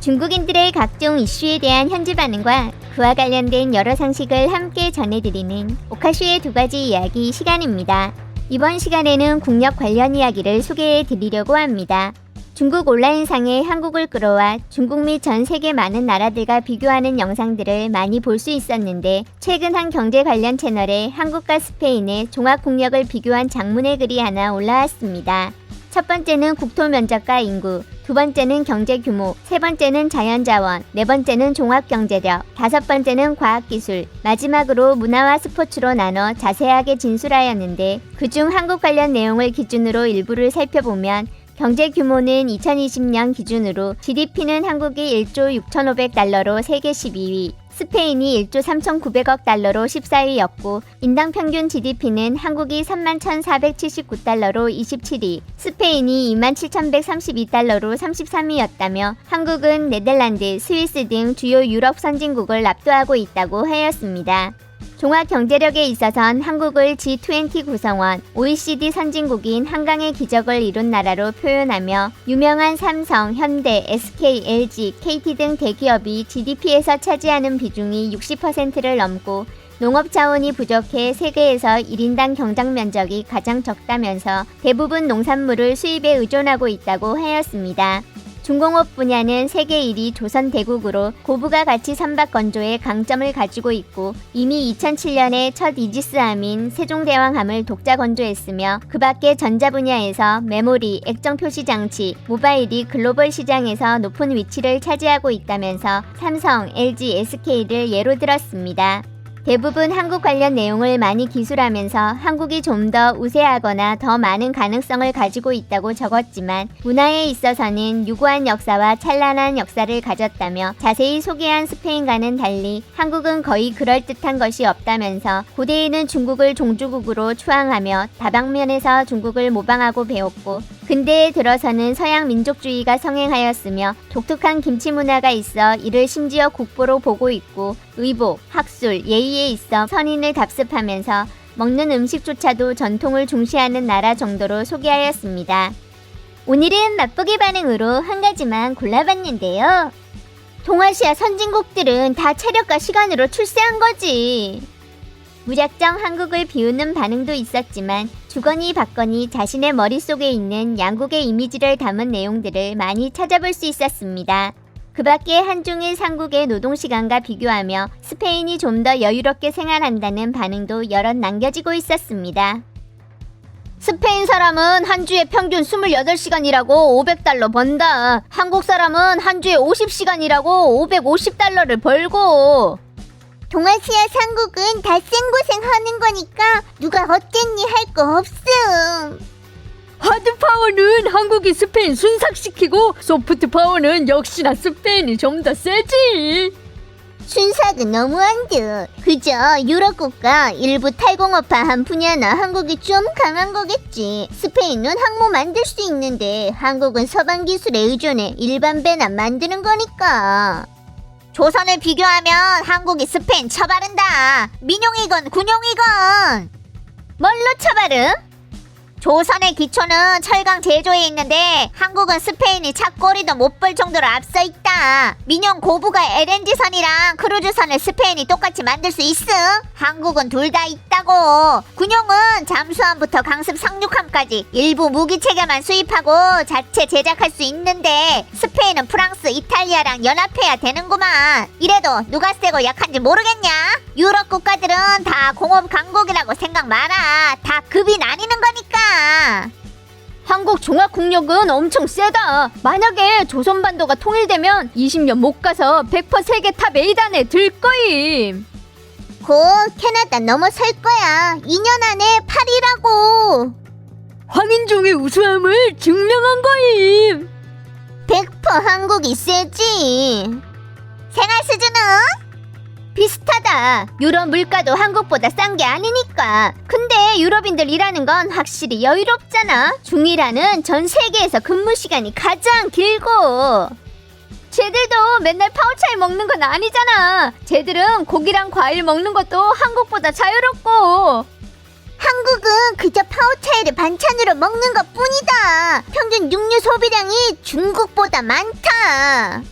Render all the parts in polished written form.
중국인들의 각종 이슈에 대한 현지 반응과 그와 관련된 여러 상식을 함께 전해드리는 오카슈의 두 가지 이야기 시간입니다. 이번 시간에는 국력 관련 이야기를 소개해 드리려고 합니다. 중국 온라인상에 한국을 끌어와 중국 및 전 세계 많은 나라들과 비교하는 영상들을 많이 볼 수 있었는데, 최근 한 경제 관련 채널에 한국과 스페인의 종합 국력을 비교한 장문의 글이 하나 올라왔습니다. 첫 번째는 국토 면적과 인구, 두 번째는 경제 규모, 세 번째는 자연자원, 네 번째는 종합경제력, 다섯 번째는 과학기술, 마지막으로 문화와 스포츠로 나눠 자세하게 진술하였는데, 그중 한국 관련 내용을 기준으로 일부를 살펴보면 경제 규모는 2020년 기준으로 GDP는 한국이 1조 6,500달러로 세계 12위, 스페인이 1조 3,900억 달러로 14위였고, 인당 평균 GDP는 한국이 31,479달러로 27위, 스페인이 27,132달러로 33위였다며 한국은 네덜란드, 스위스 등 주요 유럽 선진국을 압도하고 있다고 하였습니다. 종합경제력에 있어선 한국을 G20 구성원, OECD 선진국인 한강의 기적을 이룬 나라로 표현하며, 유명한 삼성, 현대, SK, LG, KT 등 대기업이 GDP에서 차지하는 비중이 60%를 넘고, 농업 자원이 부족해 세계에서 1인당 경작 면적이 가장 적다면서 대부분 농산물을 수입에 의존하고 있다고 하였습니다. 중공업 분야는 세계 1위 조선 대국으로 고부가 가치 선박 건조에 강점을 가지고 있고, 이미 2007년에 첫 이지스함인 세종대왕함을 독자 건조했으며, 그 밖에 전자 분야에서 메모리, 액정 표시 장치, 모바일이 글로벌 시장에서 높은 위치를 차지하고 있다면서 삼성, LG, SK를 예로 들었습니다. 대부분 한국 관련 내용을 많이 기술하면서 한국이 좀 더 우세하거나 더 많은 가능성을 가지고 있다고 적었지만, 문화에 있어서는 유구한 역사와 찬란한 역사를 가졌다며, 자세히 소개한 스페인과는 달리 한국은 거의 그럴듯한 것이 없다면서, 고대에는 중국을 종주국으로 추앙하며 다방면에서 중국을 모방하고 배웠고, 근대에 들어서는 서양 민족주의가 성행하였으며 독특한 김치 문화가 있어 이를 심지어 국보로 보고 있고, 의복, 학술, 예의에 있어 선인을 답습하면서 먹는 음식조차도 전통을 중시하는 나라 정도로 소개하였습니다. 오늘은 맛보기 반응으로 한 가지만 골라봤는데요. 동아시아 선진국들은 다 체력과 시간으로 출세한 거지. 무작정 한국을 비우는 반응도 있었지만, 주거니 받거니 자신의 머릿속에 있는 양국의 이미지를 담은 내용들을 많이 찾아볼 수 있었습니다. 그 밖에 한중일 삼국의 노동시간과 비교하며 스페인이 좀 더 여유롭게 생활한다는 반응도 여럿 남겨지고 있었습니다. 스페인 사람은 한 주에 평균 28시간 일하고 500달러 번다. 한국 사람은 한 주에 50시간 일하고 550달러를 벌고. 동아시아 삼국은 다 생고생 하는 거니까 누가 어땠니 할 거 없음. 하드 파워는 한국이 스페인 순삭시키고, 소프트 파워는 역시나 스페인이 좀 더 세지. 순삭은 너무한 듯. 그저 유럽 국가 일부 탈공업화한 분야나 한국이 좀 강한 거겠지. 스페인은 항모 만들 수 있는데 한국은 서방 기술에 의존해 일반 배나 만드는 거니까. 조선을 비교하면 한국이 스페인 처바른다. 민용이건 군용이건. 뭘로 처바름? 조선의 기초는 철강 제조에 있는데 한국은 스페인이 착고리도 못 볼 정도로 앞서 있다. 민용 고부가 LNG선이랑 크루즈선을 스페인이 똑같이 만들 수 있음. 한국은 둘 다 있다고. 군용은 잠수함부터 강습 상륙함까지 일부 무기체계만 수입하고 자체 제작할 수 있는데, 스페인은 프랑스, 이탈리아랑 연합해야 되는구만. 이래도 누가 세고 약한지 모르겠냐? 유럽 국가들은 다 공업 강국이라고 생각 마라. 다 급이 나뉘는 거니까. 한국 종합국력은 엄청 세다. 만약에 조선반도가 통일되면 20년 못 가서 100% 세계 탑 8안에 들 거임. 곧 캐나다 넘어설 거야. 2년 안에 8이라고. 황인종의 우수함을 증명한 거임. 100% 한국이 세지. 생활 수준은? 비슷하다. 유럽 물가도 한국보다 싼 게 아니니까. 근데 유럽인들 일하는 건 확실히 여유롭잖아. 중일하는 전 세계에서 근무 시간이 가장 길고, 쟤들도 맨날 파우차이 먹는 건 아니잖아. 쟤들은 고기랑 과일 먹는 것도 한국보다 자유롭고. 한국은 그저 파우차이를 반찬으로 먹는 것 뿐이다. 평균 육류 소비량이 중국보다 많다.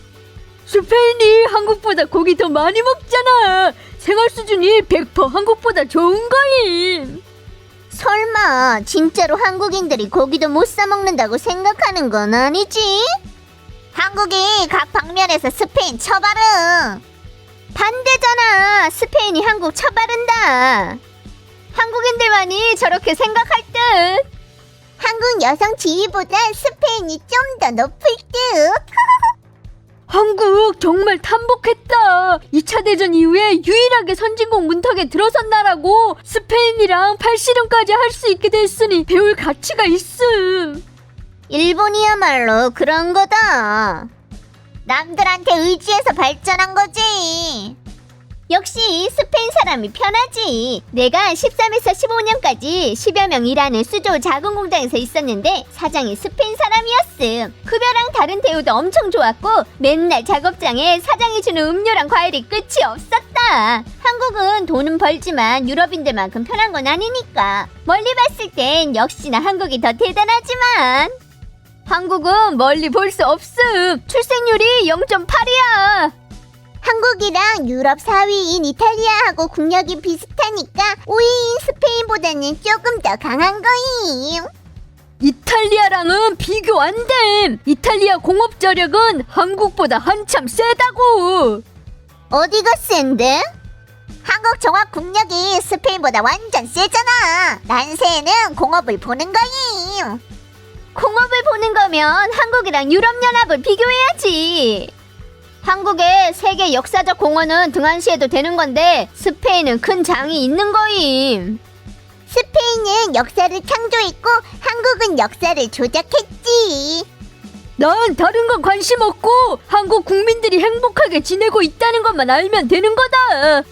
스페인이 한국보다 고기 더 많이 먹잖아. 생활 수준이 100% 한국보다 좋은 거임. 설마 진짜로 한국인들이 고기도 못 사 먹는다고 생각하는 건 아니지? 한국이 각 방면에서 스페인 처바름. 반대잖아. 스페인이 한국 처바른다. 한국인들만이 저렇게 생각할 듯. 한국 여성 지위보다 스페인이 좀 더 높을 듯. 한국 정말 탐복했다. 2차 대전 이후에 유일하게 선진국 문턱에 들어선 나라고 스페인이랑 팔씨름까지 할 수 있게 됐으니 배울 가치가 있음. 일본이야말로 그런 거다. 남들한테 의지해서 발전한 거지. 역시 스페인 사람이 편하지. 내가 13에서 15년까지 10여 명 일하는 수조 작은 공장에서 있었는데 사장이 스페인 사람이었음. 급여랑 다른 대우도 엄청 좋았고 맨날 작업장에 사장이 주는 음료랑 과일이 끝이 없었다. 한국은 돈은 벌지만 유럽인들만큼 편한 건 아니니까 멀리 봤을 땐 역시나 한국이 더 대단하지만 한국은 멀리 볼 수 없음. 출생률이 0.8이야. 한국이랑 유럽 4위인 이탈리아하고 국력이 비슷하니까 5위인 스페인보다는 조금 더 강한 거임. 이탈리아랑은 비교 안 됨. 이탈리아 공업 저력은 한국보다 한참 세다고. 어디가 센데? 한국 종합 국력이 스페인보다 완전 세잖아. 난세에는 공업을 보는 거임. 공업을 보는 거면 한국이랑 유럽연합을 비교해야지. 한국의 세계 역사적 공헌은 등한시해도 되는 건데 스페인은 큰 장이 있는 거임. 스페인은 역사를 창조했고 한국은 역사를 조작했지. 난 다른 건 관심 없고 한국 국민들이 행복하게 지내고 있다는 것만 알면 되는 거다.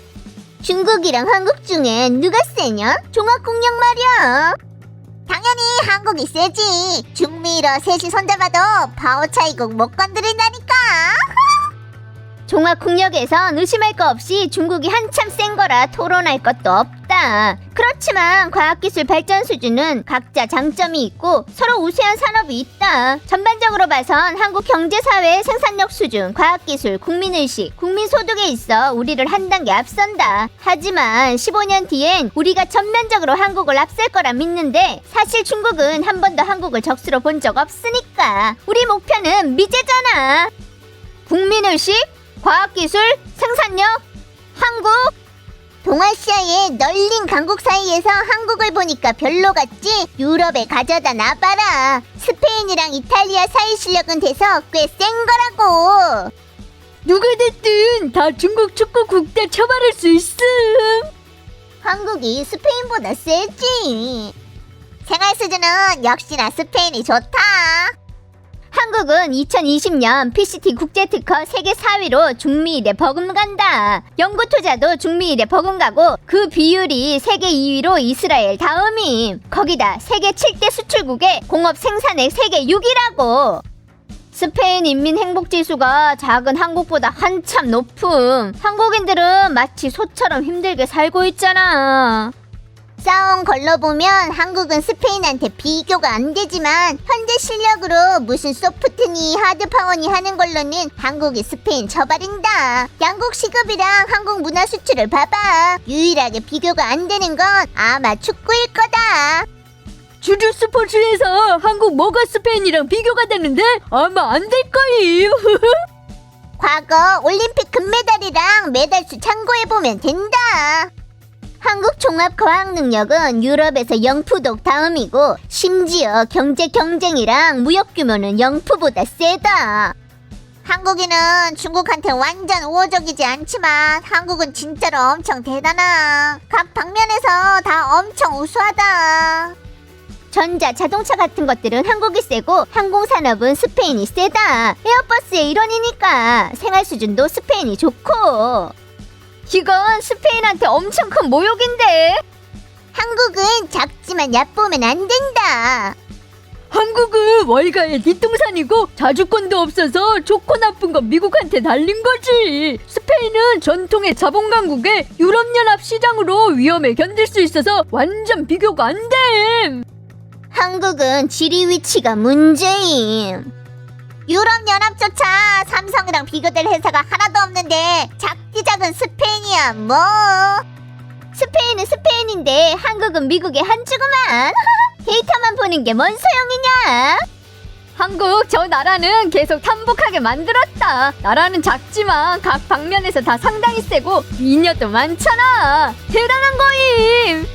중국이랑 한국 중에 누가 세냐? 종합 국력 말이야. 당연히 한국이 세지. 중미러 셋이 손잡아도 파워 차이국 못 건드린다니까. 종합 국력에선 의심할 거 없이 중국이 한참 센 거라 토론할 것도 없다. 그렇지만 과학기술 발전 수준은 각자 장점이 있고 서로 우수한 산업이 있다. 전반적으로 봐선 한국 경제사회의 생산력 수준, 과학기술, 국민의식, 국민소득에 있어 우리를 한 단계 앞선다. 하지만 15년 뒤엔 우리가 전면적으로 한국을 앞설 거라 믿는데 사실 중국은 한 번도 한국을 적수로 본 적 없으니까 우리 목표는 미제잖아. 국민의식? 과학기술, 생산력, 한국. 동아시아의 널린 강국 사이에서 한국을 보니까 별로 같지? 유럽에 가져다 놔봐라. 스페인이랑 이탈리아 사이 실력은 돼서 꽤 센 거라고. 누가 됐든 다 중국 축구 국대 처벌할 수 있음. 한국이 스페인보다 세지. 생활 수준은 역시나 스페인이 좋다. 한국은 2020년 PCT 국제특허 세계 4위로 중미일에 버금간다. 연구 투자도 중미일에 버금가고 그 비율이 세계 2위로 이스라엘 다음임. 거기다 세계 7대 수출국의 공업 생산액 세계 6위라고. 스페인 인민행복지수가 작은 한국보다 한참 높음. 한국인들은 마치 소처럼 힘들게 살고 있잖아. 싸운 걸로 보면 한국은 스페인한테 비교가 안 되지만 현재 실력으로 무슨 소프트니 하드파워니 하는 걸로는 한국이 스페인 처바른다. 양국 시급이랑 한국 문화 수출을 봐봐. 유일하게 비교가 안 되는 건 아마 축구일 거다. 주주 스포츠에서 한국 뭐가 스페인이랑 비교가 되는데 아마 안 될 거임. 과거 올림픽 금메달이랑 메달수 참고해보면 된다. 한국 종합 과학 능력은 유럽에서 영푸독 다음이고 심지어 경제 경쟁이랑 무역 규모는 영푸보다 세다. 한국인은 중국한테 완전 우호적이지 않지만 한국은 진짜로 엄청 대단하. 각 방면에서 다 엄청 우수하다. 전자, 자동차 같은 것들은 한국이 세고 항공산업은 스페인이 세다. 에어버스의 일원이니까 생활 수준도 스페인이 좋고. 이건 스페인한테 엄청 큰 모욕인데. 한국은 작지만 얕보면 안 된다. 한국은 월가의 뒷동산이고 자주권도 없어서 좋고 나쁜 건 미국한테 달린 거지. 스페인은 전통의 자본 강국에 유럽연합 시장으로 위험에 견딜 수 있어서 완전 비교가 안 됨. 한국은 지리 위치가 문제임. 유럽연합조차 삼성이랑 비교될 회사가 하나도 없는데 작디 작은 스페인이야 뭐. 스페인은 스페인인데 한국은 미국의 한 주구만. 데이터만 보는 게 뭔 소용이냐? 한국 저 나라는 계속 탄복하게 만들었다. 나라는 작지만 각 방면에서 다 상당히 세고 미녀도 많잖아. 대단한 거임.